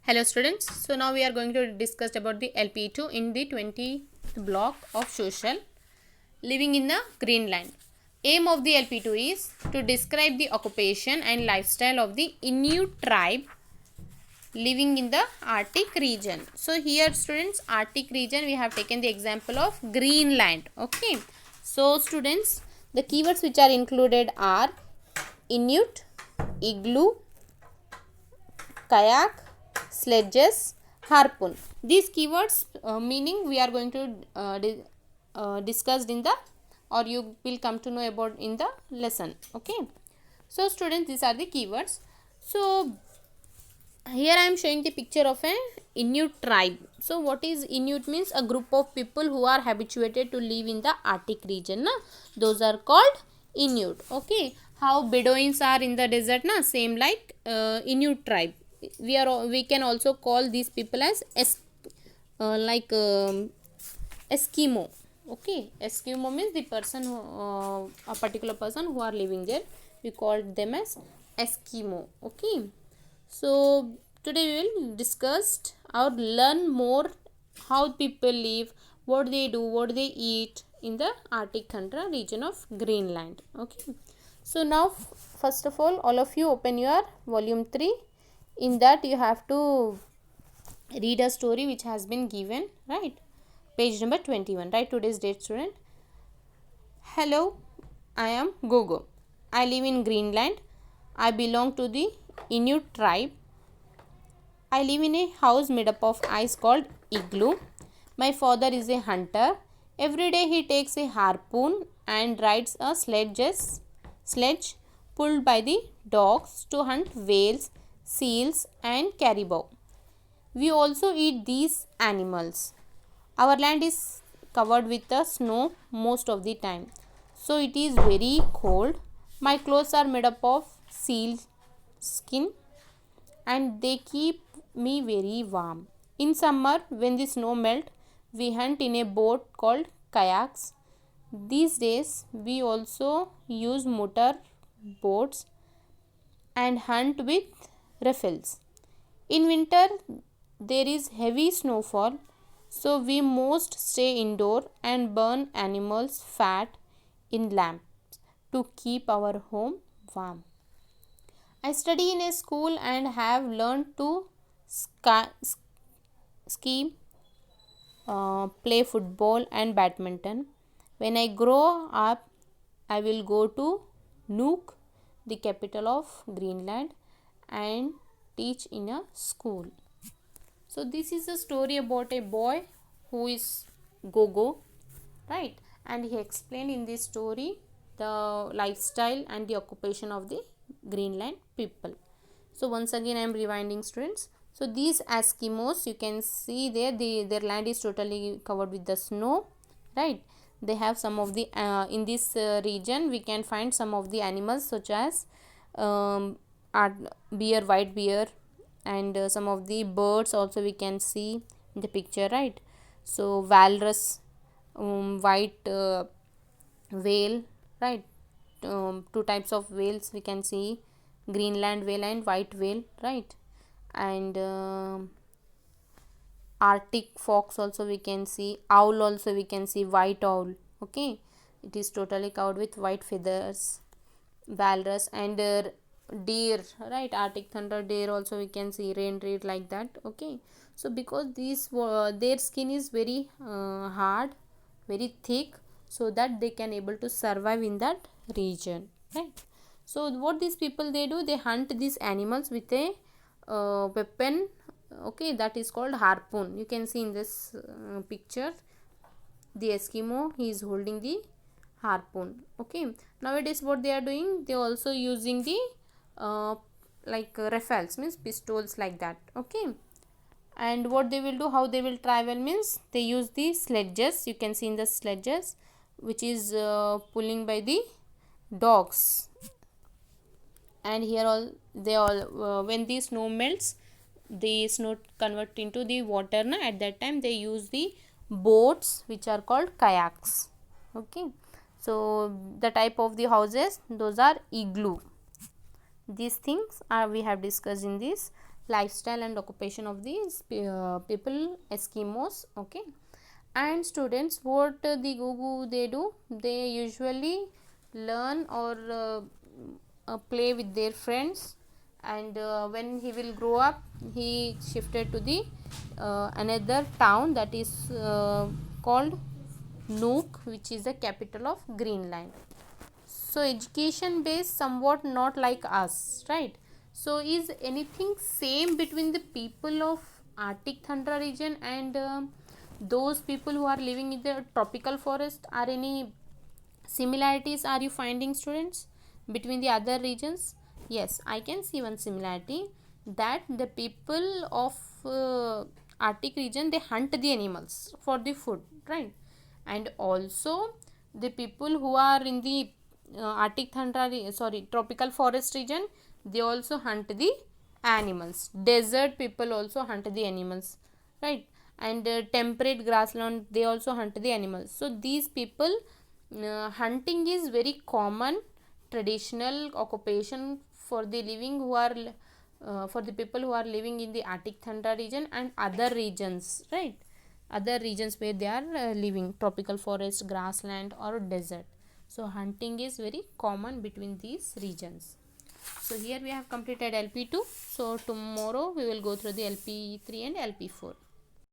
Hello students, so now we are going to discuss about the LP2 in the 20th block of social living in the Greenland. Aim of the LP2 is to describe the occupation and lifestyle of the Inuit tribe living in the Arctic region. So here students, Arctic region we have taken the example of Greenland. Okay, so students, the keywords which are included are Inuit, igloo, kayak, sledges, harpoon. These keywords meaning we are going to discussed in the, or you will come to know about in the lesson. Okay, so students, these are the keywords. So here I am showing the picture of an Inuit tribe. So what is Inuit means? A group of people who are habituated to live in the Arctic region, na? Those are called Inuit. Okay, how Bedouins are in the desert, na? Same like Inuit tribe. We can also call these people as Eskimo. Okay, Eskimo means the person who, a particular person who are living there, we call them as Eskimo. Okay, so today we will discuss or learn more how people live, what they do, what they eat in the Arctic tundra region of Greenland. Okay, so now first of all of you open your volume 3. In that you have to read a story which has been given, right? Page number 21. Write today's date, student. Hello, I am Gogo. I live in Greenland. I belong to the Inuit tribe. I live in a house made up of ice called igloo. My father is a hunter. Every day he takes a harpoon and rides a sledge pulled by the dogs to hunt whales, seals and caribou. We also eat these animals. Our land is covered with the snow most of the time, so it is very cold. My clothes are made up of seal skin and they keep me very warm. In summer, when the snow melts, we hunt in a boat called kayaks. These days, we also use motor boats and hunt with rifles. In winter, there is heavy snowfall, so we most stay indoor and burn animals' fat in lamps to keep our home warm. I study in a school and have learned to ski, play football and badminton. When I grow up, I will go to Nuuk, the capital of Greenland, and teach in a school. So this is a story about a boy who is Gogo, right? And he explained in this story the lifestyle and the occupation of the Greenland people. So once again I am rewinding, students. So these Eskimos, you can see there, their land is totally covered with the snow, right? They have some of the in this region we can find some of the animals such as bear, white bear, and some of the birds also we can see in the picture, right? So walrus, white whale, right? Two types of whales we can see, Greenland whale and white whale, right? And Arctic fox also we can see, owl also we can see, white owl. Okay, it is totally covered with white feathers. Walrus and deer, right? Arctic thunder deer also we can see, reindeer, like that. Okay, so because these their skin is very hard, very thick, so that they can able to survive in that region, right? So what these people they do, they hunt these animals with a weapon, okay, that is called harpoon. You can see in this picture the Eskimo, he is holding the harpoon. Okay, nowadays what they are doing, they also using the rifles, means pistols, like that. Okay, and what they will do, how they will travel means, they use the sledges. You can see in the sledges which is pulling by the dogs. And here all they all when the snow melts, the snow convert into the water, na? At that time they use the boats which are called kayaks. Okay, so the type of the houses, those are igloo. These things are we have discussed in this lifestyle and occupation of these people, Eskimos. Okay, and students, what the Gugu they do, they usually learn or play with their friends, and when he will grow up, he shifted to the another town that is called Nuuk, which is the capital of Greenland. So education based somewhat not like us, right? So is anything same between the people of Arctic tundra region and those people who are living in the tropical forest? Are any similarities are you finding, students, between the other regions? Yes, I can see one similarity, that the people of Arctic region, they hunt the animals for the food, right? And also the people who are in the Arctic tundra sorry, tropical forest region, they also hunt the animals. Desert people also hunt the animals, right? And temperate grassland, they also hunt the animals. So these people, hunting is very common traditional occupation for the living who are for the people who are living in the Arctic tundra region and other regions, right? Other regions where they are living, tropical forest, grassland or desert. So hunting is very common between these regions. So here we have completed LP2. So tomorrow we will go through the LP3 and LP4.